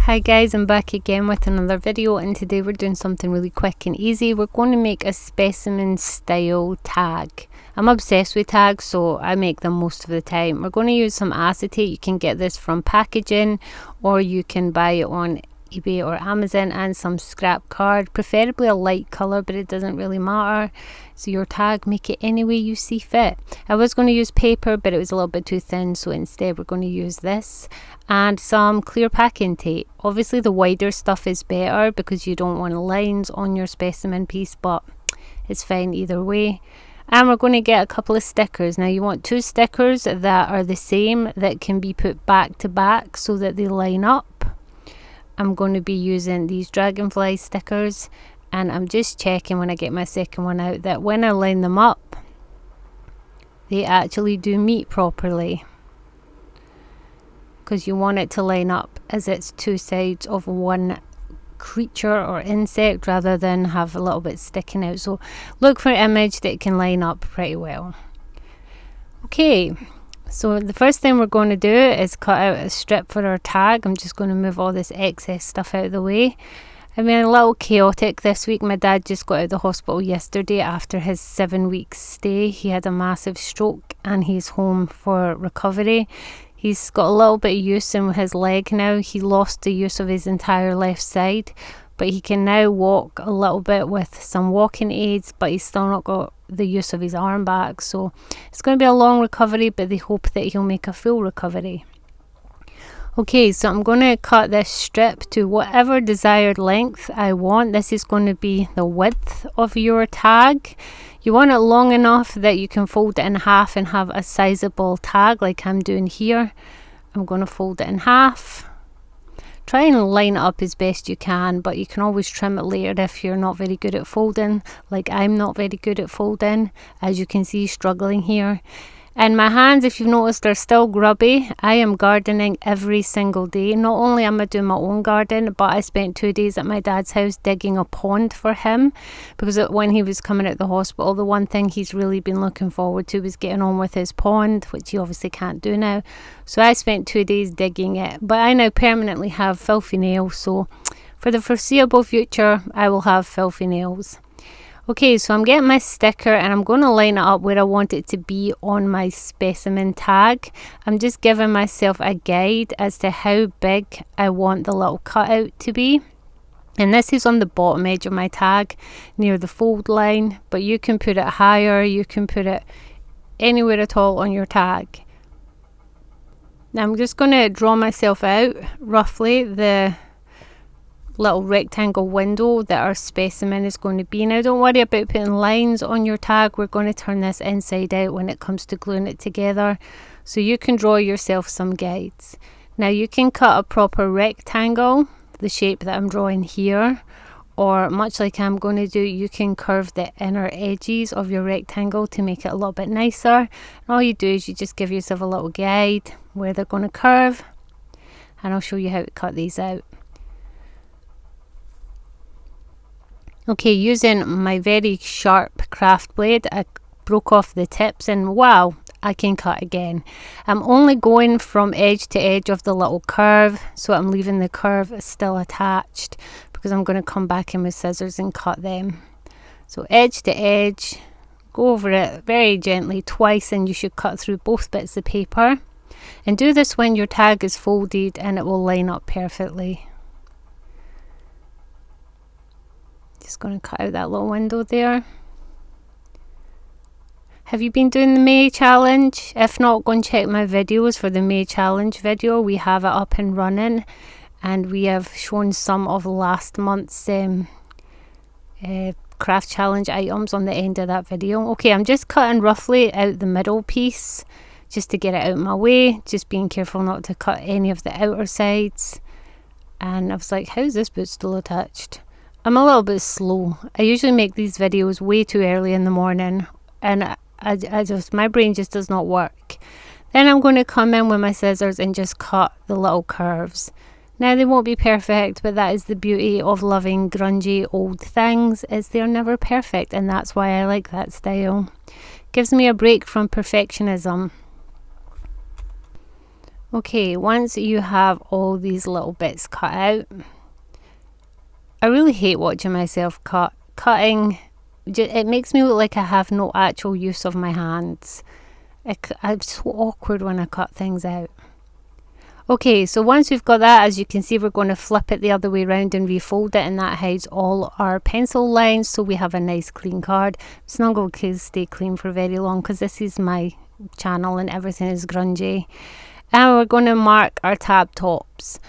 Hi guys, I'm back again with another video, and today we're doing something really quick and easy. We're going to make a specimen style tag. I'm obsessed with tags, so I make them most of the time. We're going to use some acetate. You can get this from packaging, or you can buy it on eBay or Amazon, and some scrap card, preferably a light color, but it doesn't really matter. So your tag, make it any way you see fit. I was going to use paper, but it was a little bit too thin, so instead we're going to use this and some clear packing tape. Obviously the wider stuff is better because you don't want lines on your specimen piece, but it's fine either way. And we're going to get a couple of stickers. Now you want 2 stickers that are the same, that can be put back to back so that they line up. I'm going to be using these dragonfly stickers, and I'm just checking when I get my second one out that when I line them up they actually do meet properly, because you want it to line up as it's 2 sides of one creature or insect rather than have a little bit sticking out. So look for an image that can line up pretty well. Okay, so the first thing we're going to do is cut out a strip for our tag. I'm just going to move all this excess stuff out of the way. I've been a little chaotic this week. My dad just got out of the hospital yesterday after his 7-week stay. He had a massive stroke and he's home for recovery. He's got a little bit of use in his leg now. He lost the use of his entire left side, but he can now walk a little bit with some walking aids, but he's still not got the use of his arm back. So it's going to be a long recovery, but they hope that he'll make a full recovery. Okay, so I'm going to cut this strip to whatever desired length I want. This is going to be the width of your tag. You want it long enough that you can fold it in half and have a sizable tag like I'm doing here. I'm going to fold it in half. Try and line it up as best you can, but you can always trim it later if you're not very good at folding, like I'm not very good at folding, as you can see, struggling here. And my hands, if you've noticed, are still grubby. I am gardening every single day. Not only am I doing my own garden, but I spent 2 days at my dad's house digging a pond for him, because when he was coming out of the hospital, the one thing he's really been looking forward to was getting on with his pond, which he obviously can't do now. So I spent 2 days digging it, but I now permanently have filthy nails, so for the foreseeable future I will have filthy nails. Okay, so I'm getting my sticker and I'm going to line it up where I want it to be on my specimen tag. I'm just giving myself a guide as to how big I want the little cutout to be. And this is on the bottom edge of my tag near the fold line, but you can put it higher, you can put it anywhere at all on your tag. Now I'm just going to draw myself out roughly the little rectangle window that our specimen is going to be. Now don't worry about putting lines on your tag. We're going to turn this inside out when it comes to gluing it together, so you can draw yourself some guides. Now you can cut a proper rectangle, the shape that I'm drawing here, or much like I'm going to do, you can curve the inner edges of your rectangle to make it a little bit nicer. And all you do is you just give yourself a little guide where they're going to curve, and I'll show you how to cut these out. Okay, using my very sharp craft blade, I broke off the tips, and wow, I can cut again. I'm only going from edge to edge of the little curve, so I'm leaving the curve still attached because I'm going to come back in with scissors and cut them. So edge to edge, go over it very gently twice, and you should cut through both bits of paper. And do this when your tag is folded and it will line up perfectly. Just going to cut out that little window there. Have you been doing the May challenge? If not, go and check my videos for the May challenge video. We have it up and running, and we have shown some of last month's craft challenge items on the end of that video. Okay, I'm just cutting roughly out the middle piece just to get it out of my way, just being careful not to cut any of the outer sides. And I was like, how's this bit still attached? I'm a little bit slow. I usually make these videos way too early in the morning, and my brain just does not work. Then I'm going to come in with my scissors and just cut the little curves. Now they won't be perfect, but that is the beauty of loving grungy old things, is they're never perfect, and that's why I like that style. Gives me a break from perfectionism. Okay, once you have all these little bits cut out, I really hate watching myself cutting. It makes me look like I have no actual use of my hands. I'm so awkward when I cut things out. Okay, so once we've got that, as you can see, we're going to flip it the other way around and refold it, and that hides all our pencil lines, so we have a nice clean card. It's not going to stay clean for very long because this is my channel and everything is grungy. And we're going to mark our tab tops.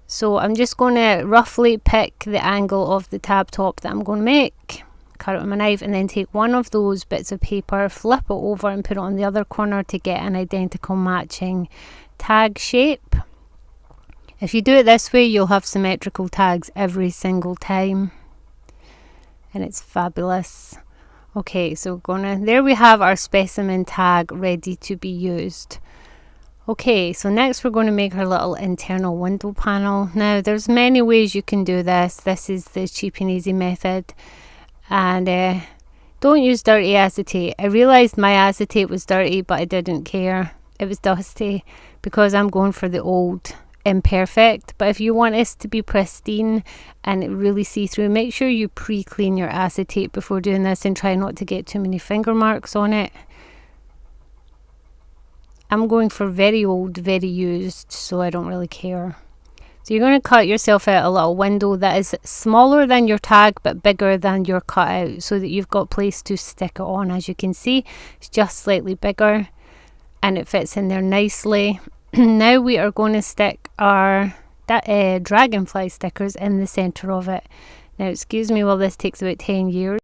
So I'm just going to roughly pick the angle of the tab top that I'm going to make, cut it with my knife, and then take one of those bits of paper, flip it over and put it on the other corner to get an identical matching tag shape. If you do it this way, you'll have symmetrical tags every single time, and it's fabulous. Okay, so there we have our specimen tag ready to be used. Okay, so next we're going to make our little internal window panel. Now there's many ways you can do this. This is the cheap and easy method, and don't use dirty acetate. I realized my acetate was dirty, but I didn't care. It was dusty because I'm going for the old imperfect. But if you want this to be pristine and really see through, make sure you pre-clean your acetate before doing this and try not to get too many finger marks on it. I'm going for very old, very used, so I don't really care. So you're going to cut yourself out a little window that is smaller than your tag but bigger than your cutout, so that you've got place to stick it on. As you can see, it's just slightly bigger and it fits in there nicely. Now we are going to stick our dragonfly stickers in the center of it. Now excuse me while this takes about 10 years.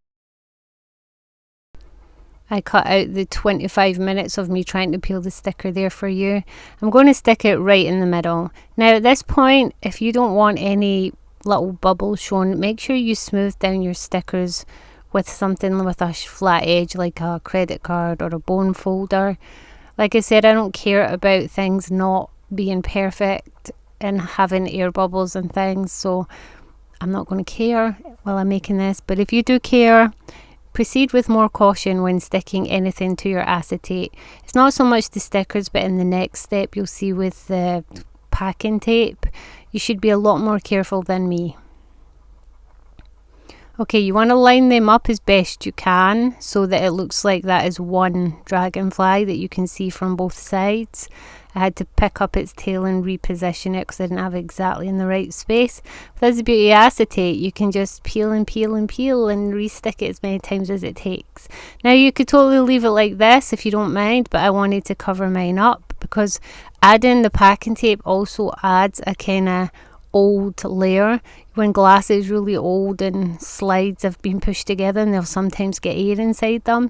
I cut out the 25 minutes of me trying to peel the sticker there for you. I'm going to stick it right in the middle. Now at this point, if you don't want any little bubbles shown, make sure you smooth down your stickers with something with a flat edge, like a credit card or a bone folder. Like I said, I don't care about things not being perfect and having air bubbles and things, so I'm not going to care while I'm making this. But if you do care, proceed with more caution when sticking anything to your acetate. It's not so much the stickers, but in the next step you'll see with the packing tape, you should be a lot more careful than me. Okay, you want to line them up as best you can so that it looks like that is one dragonfly that you can see from both sides. I had to pick up its tail and reposition it because I didn't have it exactly in the right space. But that's the beauty of acetate. You can just peel and peel and peel and re-stick it as many times as it takes. Now you could totally leave it like this if you don't mind, but I wanted to cover mine up because adding the packing tape also adds a kind of old layer. When glass is really old and slides have been pushed together and they'll sometimes get air inside them.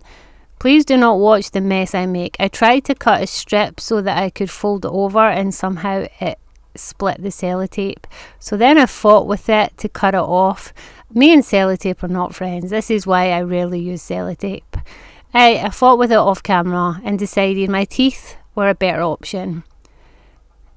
Please do not watch the mess I make. I tried to cut a strip so that I could fold it over and somehow it split the sellotape. So then I fought with it to cut it off. Me and sellotape are not friends. This is why I rarely use sellotape. I fought with it off camera and decided my teeth were a better option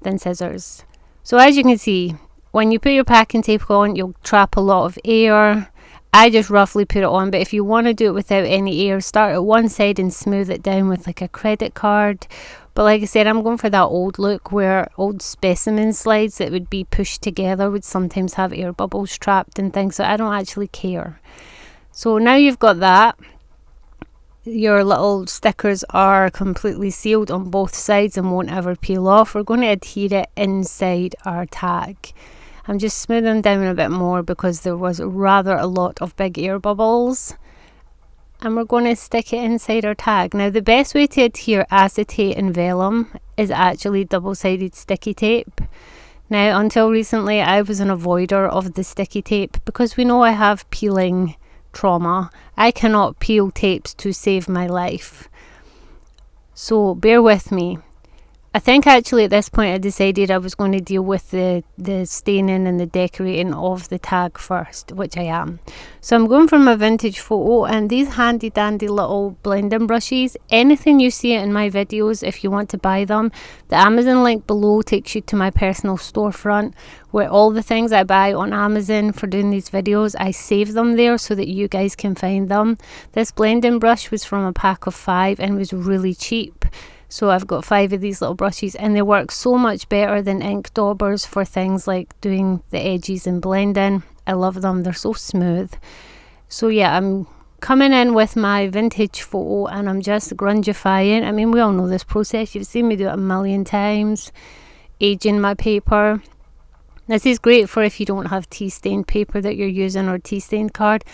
than scissors. So as you can see, when you put your packing tape on, you'll trap a lot of air. I just roughly put it on, but if you want to do it without any air, start at one side and smooth it down with like a credit card. But like I said, I'm going for that old look where old specimen slides that would be pushed together would sometimes have air bubbles trapped and things, so I don't actually care. So now you've got that. Your little stickers are completely sealed on both sides and won't ever peel off. We're going to adhere it inside our tag. I'm just smoothing down a bit more because there was rather a lot of big air bubbles. And we're going to stick it inside our tag. Now the best way to adhere acetate and vellum is actually double-sided sticky tape. Now until recently I was an avoider of the sticky tape because we know I have peeling trauma. I cannot peel tapes to save my life. So bear with me. I think actually at this point I decided I was going to deal with the staining and the decorating of the tag first, which I am. So I'm going from a vintage photo, and these handy dandy little blending brushes, anything you see in my videos, if you want to buy them, the Amazon link below takes you to my personal storefront where all the things I buy on Amazon for doing these videos, I save them there so that you guys can find them. This blending brush was from a pack of 5 and was really cheap. So I've got 5 of these little brushes, and they work so much better than ink daubers for things like doing the edges and blending. I love them, they're so smooth. So yeah, I'm coming in with my vintage photo and I'm just grungifying. I mean, we all know this process, you've seen me do it a million times, aging my paper. This is great for if you don't have tea stained paper that you're using, or tea stained card.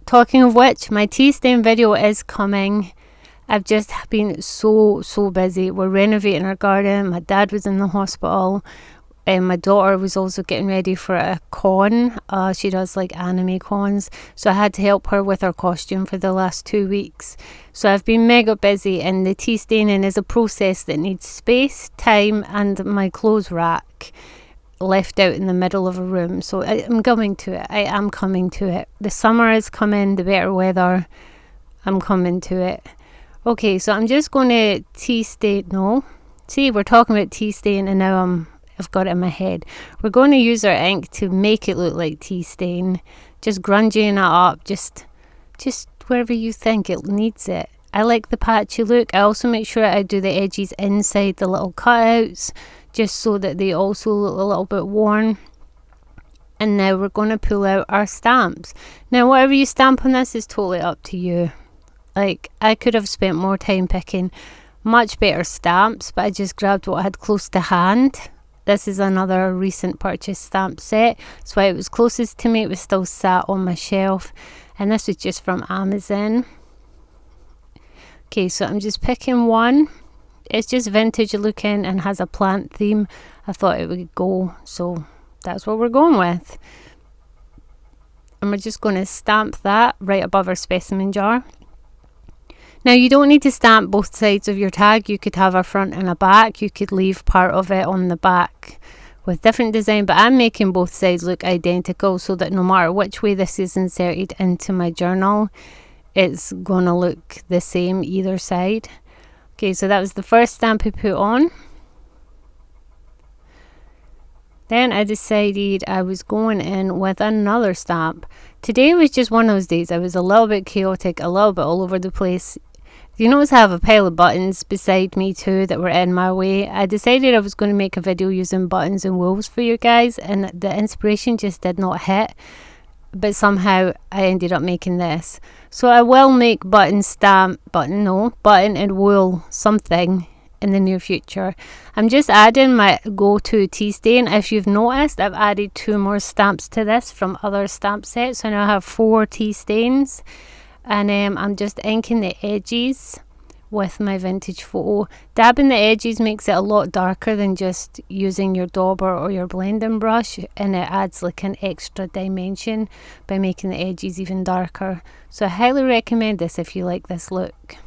Talking of which, my tea stain video is coming. I've just been so busy. We're renovating our garden. My dad was in the hospital, and my daughter was also getting ready for a con. She does like anime cons, so I had to help her with her costume for the last 2 weeks. So I've been mega busy, and the tea staining is a process that needs space, time, and my clothes rack left out in the middle of a room. So I'm coming to it. I am coming to it. The summer is coming, the better weather. I'm coming to it. Okay, so I'm just going to tea stain. No, see, we're talking about tea stain, and now I've got it in my head. We're going to use our ink to make it look like tea stain. Just grunging it up, just wherever you think it needs it. I like the patchy look. I also make sure I do the edges inside the little cutouts, just so that they also look a little bit worn. And now we're going to pull out our stamps. Now, whatever you stamp on this is totally up to you. Like, I could have spent more time picking much better stamps, but I just grabbed what I had close to hand. This is another recent purchase stamp set, so it was closest to me. It was still sat on my shelf, and this was just from Amazon. Okay, so I'm just picking one. It's just vintage looking and has a plant theme. I thought it would go, so that's what we're going with. And we're just going to stamp that right above our specimen jar. Now, you don't need to stamp both sides of your tag. You could have a front and a back. You could leave part of it on the back with different design, but I'm making both sides look identical so that no matter which way this is inserted into my journal, it's going to look the same either side. Okay, so that was the first stamp I put on. Then I decided I was going in with another stamp. Today was just one of those days. I was a little bit chaotic, a little bit all over the place. You notice I have a pile of buttons beside me too that were in my way. I decided I was going to make a video using buttons and wools for you guys, and the inspiration just did not hit. But somehow I ended up making this. So I will make button and wool something in the near future. I'm just adding my go-to tea stain. If you've noticed, I've added 2 more stamps to this from other stamp sets. So now I have 4 tea stains. And I'm just inking the edges with my vintage photo. Dabbing the edges makes it a lot darker than just using your dauber or your blending brush, and it adds like an extra dimension by making the edges even darker. So I highly recommend this if you like this look.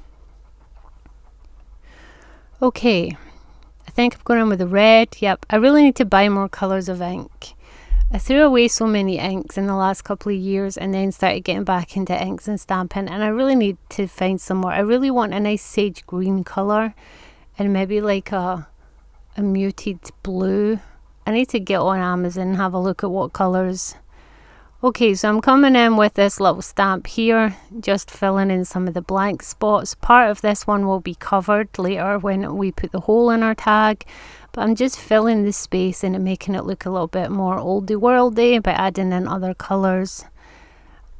Okay, I think I'm going in with the red. Yep, I really need to buy more colours of ink. I threw away so many inks in the last couple of years, and then started getting back into inks and stamping, and I really need to find some more. I really want a nice sage green colour, and maybe like a muted blue. I need to get on Amazon and have a look at what colours. Okay, so I'm coming in with this little stamp here, just filling in some of the blank spots. Part of this one will be covered later when we put the hole in our tag, but I'm just filling the space and making it look a little bit more oldie worldy by adding in other colours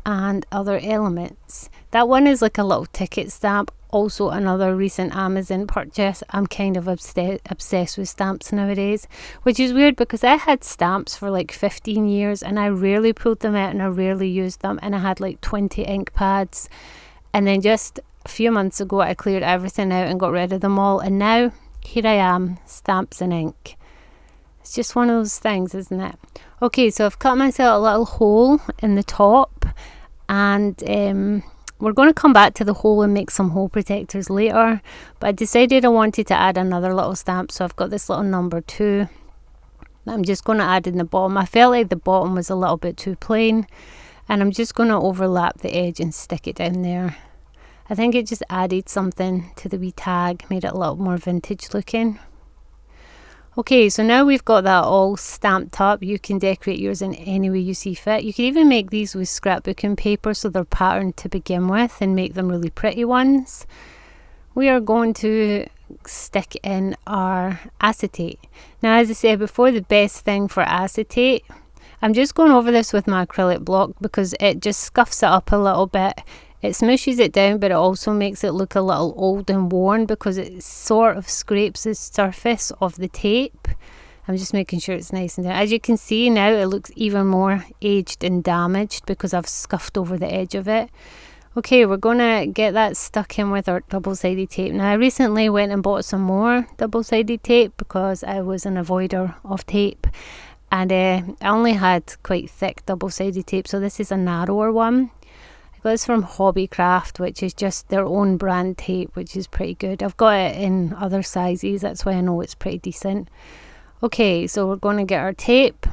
and other elements. That one is like a little ticket stamp, also another recent Amazon purchase. I'm kind of obsessed with stamps nowadays, which is weird because I had stamps for like 15 years and I rarely pulled them out and I rarely used them, and I had like 20 ink pads, and then just a few months ago I cleared everything out and got rid of them all, and now here I am, stamps and ink. It's just one of those things, isn't it? Okay, so I've cut myself a little hole in the top, and we're going to come back to the hole and make some hole protectors later, but I decided I wanted to add another little stamp, so I've got this little number 2 that I'm just going to add in the bottom. I felt like the bottom was a little bit too plain, and I'm just going to overlap the edge and stick it down there. I think it just added something to the wee tag, made it a little more vintage looking. Okay, so now we've got that all stamped up. You can decorate yours in any way you see fit. You can even make these with scrapbooking paper so they're patterned to begin with and make them really pretty ones. We are going to stick in our acetate. Now, as I said before, the best thing for acetate, I'm just going over this with my acrylic block because it just scuffs it up a little bit. It smooshes it down, but it also makes it look a little old and worn because it sort of scrapes the surface of the tape. I'm just making sure it's nice and down. As you can see now, it looks even more aged and damaged because I've scuffed over the edge of it. Okay, we're going to get that stuck in with our double-sided tape. Now, I recently went and bought some more double-sided tape because I was an avoider of tape. And I only had quite thick double-sided tape, so this is a narrower one. I got this from Hobbycraft, which is just their own brand tape, which is pretty good. I've got it in other sizes, that's why I know it's pretty decent. Okay, so we're going to get our tape.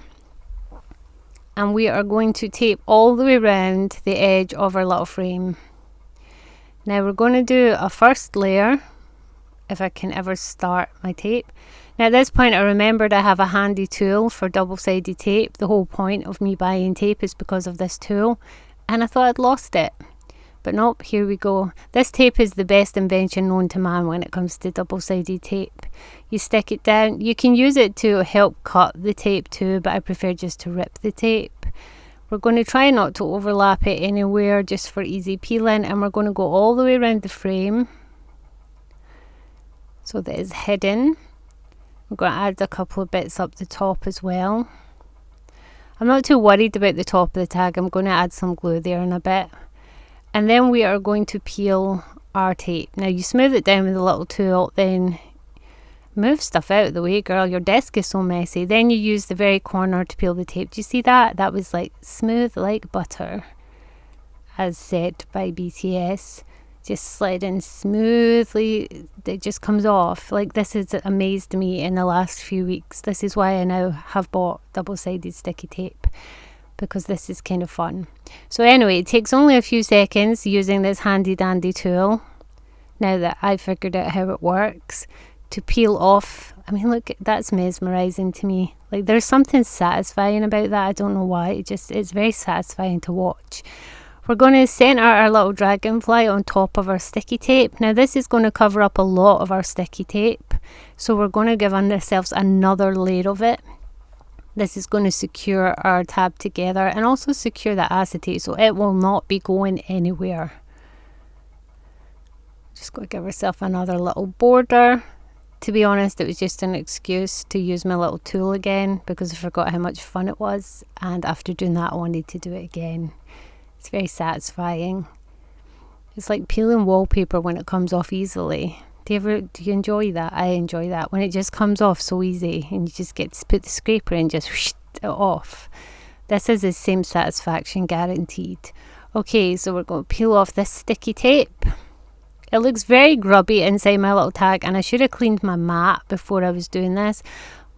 And we are going to tape all the way around the edge of our little frame. Now we're going to do a first layer, if I can ever start my tape. Now at this point I remembered I have a handy tool for double-sided tape. The whole point of me buying tape is because of this tool, and I thought I'd lost it. But nope, here we go. This tape is the best invention known to man when it comes to double-sided tape. You stick it down. You can use it to help cut the tape too, but I prefer just to rip the tape. We're going to try not to overlap it anywhere just for easy peeling, and we're going to go all the way around the frame so that it's hidden. We're going to add a couple of bits up the top as well. I'm not too worried about the top of the tag. I'm going to add some glue there in a bit. And then we are going to peel our tape. Now you smooth it down with a little tool, then move stuff out of the way, girl. Your desk is so messy. Then you use the very corner to peel the tape. Do you see that? That was like smooth like butter, as said by BTS. Just slide in smoothly. It just comes off. Like, this has amazed me in the last few weeks. This is why I now have bought double-sided sticky tape, because this is kind of fun. So anyway, it takes only a few seconds using this handy dandy tool, now that I've figured out how it works, to peel off. I mean, look, that's mesmerizing to me. Like, there's something satisfying about that. I don't know why. It's very satisfying to watch. We're going to center our little dragonfly on top of our sticky tape. Now this is going to cover up a lot of our sticky tape, so we're going to give ourselves another layer of it. This is going to secure our tab together and also secure the acetate, so it will not be going anywhere. Just going to give ourselves another little border. To be honest, it was just an excuse to use my little tool again because I forgot how much fun it was, and after doing that I wanted to do it again. It's very satisfying. It's like peeling wallpaper when it comes off easily. Do you enjoy that? I enjoy that when it just comes off so easy and you just get to put the scraper in, just whoosh it off. This is the same satisfaction, guaranteed. Okay, so we're going to peel off this sticky tape. It looks very grubby inside my little tag, and I should have cleaned my mat before I was doing this,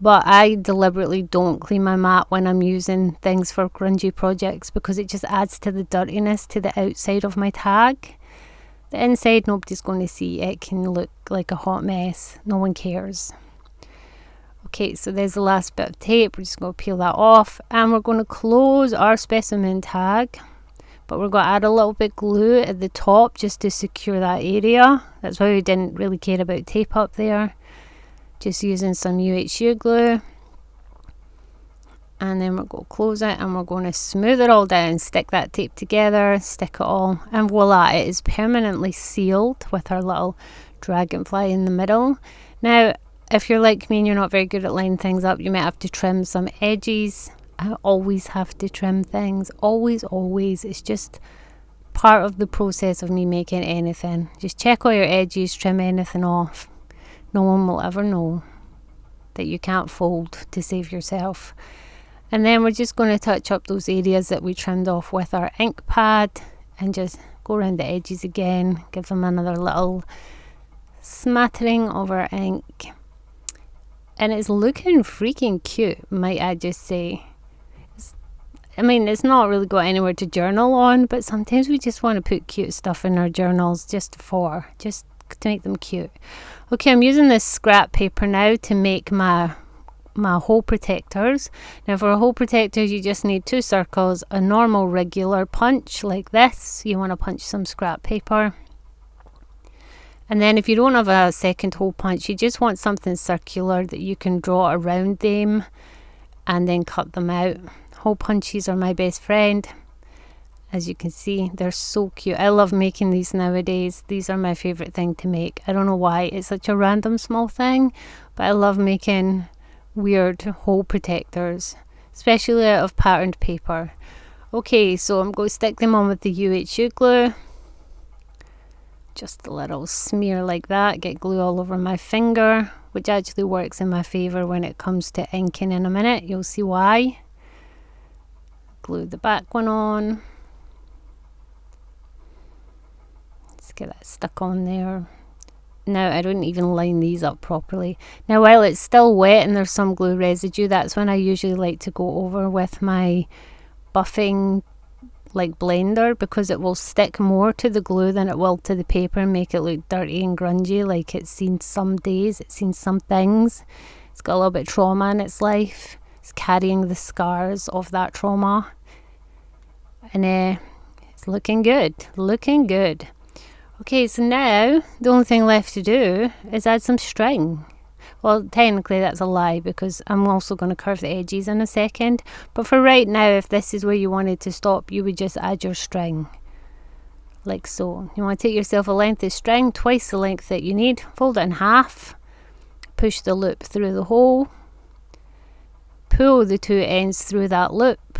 but I deliberately don't clean my mat when I'm using things for grungy projects because it just adds to the dirtiness to the outside of my tag. The inside, nobody's going to see. It can look like a hot mess. No one cares. Okay, so there's the last bit of tape. We're just going to peel that off, and we're going to close our specimen tag, but we're going to add a little bit glue at the top just to secure that area. That's why we didn't really care about tape up there. Just using some UHU glue, and then we're going to close it, and we're going to smooth it all down, stick that tape together, stick it all, and voila, it is permanently sealed with our little dragonfly in the middle. Now, if you're like me and you're not very good at lining things up, you might have to trim some edges. I always have to trim things, always. It's just part of the process of me making anything. Just check all your edges, trim anything off. No one will ever know that you can't fold to save yourself. And then we're just going to touch up those areas that we trimmed off with our ink pad and just go around the edges again, give them another little smattering of our ink. And it's looking freaking cute, might I just say. It's not really got anywhere to journal on, but sometimes we just want to put cute stuff in our journals just to make them cute. Okay, I'm using this scrap paper now to make my hole protectors. Now for a hole protector, you just need 2 circles, a normal regular punch like this. You want to punch some scrap paper, And then if you don't have a second hole punch, you just want something circular that you can draw around them and then cut them out. Hole punches are my best friend. As you can see, they're so cute. I love making these nowadays. These are my favorite thing to make. I don't know why, it's such a random small thing, but I love making weird hole protectors, especially out of patterned paper. Okay, so I'm going to stick them on with the UHU glue. Just a little smear like that, get glue all over my finger, which actually works in my favour when it comes to inking in a minute. You'll see why. Glue the back one on. Let's get that stuck on there. Now I don't even line these up properly. Now while it's still wet and there's some glue residue, that's when I usually like to go over with my buffing like blender, because it will stick more to the glue than it will to the paper and make it look dirty and grungy, like it's seen some days, it's seen some things. It's got a little bit of trauma in its life. It's carrying the scars of that trauma, and it's looking good, looking good. Okay, so now the only thing left to do is add some string. Well, technically that's a lie, because I'm also going to curve the edges in a second. But for right now, if this is where you wanted to stop, you would just add your string. Like so. You want to take yourself a length of string, twice the length that you need. Fold it in half. Push the loop through the hole. Pull the two ends through that loop.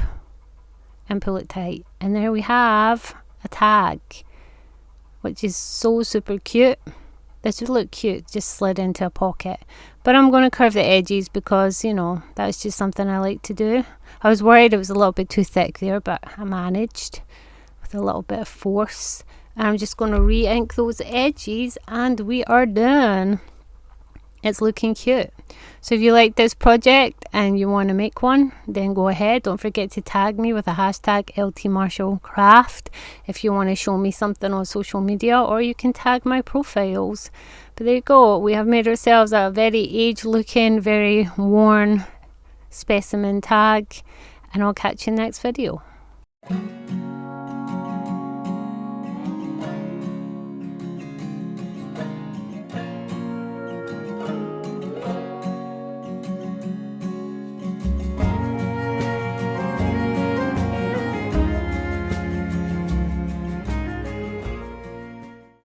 And pull it tight. And there we have a tag, which is so super cute. This would look cute, just slid into a pocket. But I'm going to curve the edges because, you know, that's just something I like to do. I was worried it was a little bit too thick there, but I managed with a little bit of force. And I'm just going to re-ink those edges and we are done. It's looking cute. So if you like this project and you want to make one, then go ahead. Don't forget to tag me with a hashtag L.T.Marshall craft if you want to show me something on social media, or you can tag my profiles. But there you go. We have made ourselves a very aged looking, very worn specimen tag, and I'll catch you in the next video.